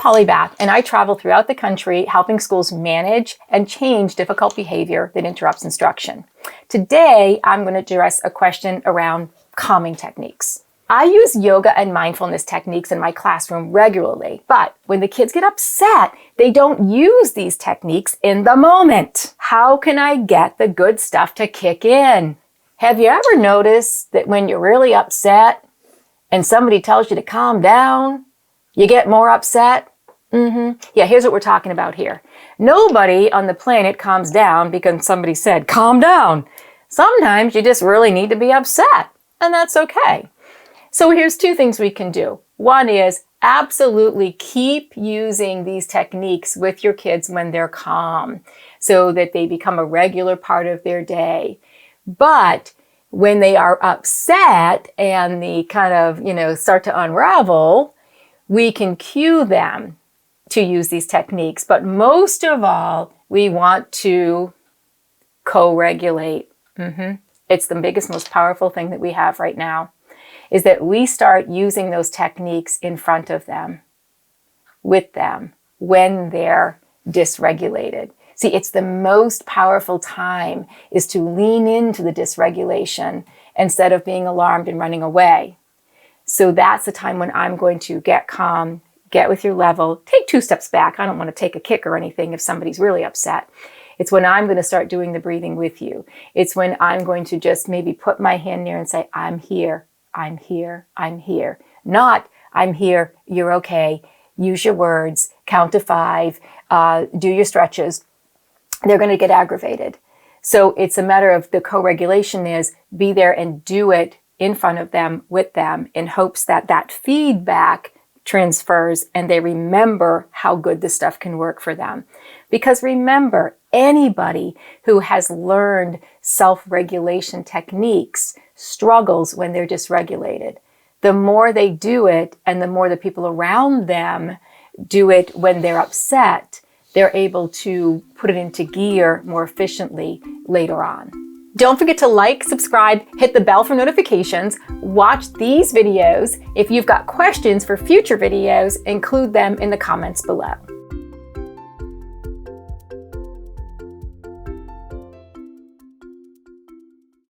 polymath, and I travel throughout the country helping schools manage and change difficult behavior that interrupts instruction. Today, I'm going to address a question around calming techniques. I use yoga and mindfulness techniques in my classroom regularly, but when the kids get upset, they don't use these techniques in the moment. How can I get the good stuff to kick in? Have you ever noticed that when you're really upset and somebody tells you to calm down, you get more upset? Yeah, here's what we're talking about here. Nobody on the planet calms down because somebody said, calm down. Sometimes you just really need to be upset, and that's okay. So here's two things we can do. One is absolutely keep using these techniques with your kids when they're calm so that they become a regular part of their day. But when they are upset and they kind of, start to unravel, we can cue them to use these techniques. But most of all, we want to co-regulate. It's the biggest, most powerful thing that we have right now, is that we start using those techniques in front of them, with them, when they're dysregulated. See, it's the most powerful time is to lean into the dysregulation instead of being alarmed and running away. So that's the time when I'm going to get calm, get with your level, take 2 steps back. I don't want to take a kick or anything if somebody's really upset. It's when I'm going to start doing the breathing with you. It's when I'm going to just maybe put my hand there and say, I'm here, I'm here, I'm here. Not, I'm here, you're okay. Use your words, count to 5, do your stretches. They're going to get aggravated. So it's a matter of the co-regulation is be there and do it in front of them, with them, in hopes that that feedback transfers and they remember how good this stuff can work for them. Because remember, anybody who has learned self-regulation techniques struggles when they're dysregulated. The more they do it and the more the people around them do it when they're upset, they're able to put it into gear more efficiently later on. Don't forget to like, subscribe, hit the bell for notifications, watch these videos. If you've got questions for future videos, include them in the comments below.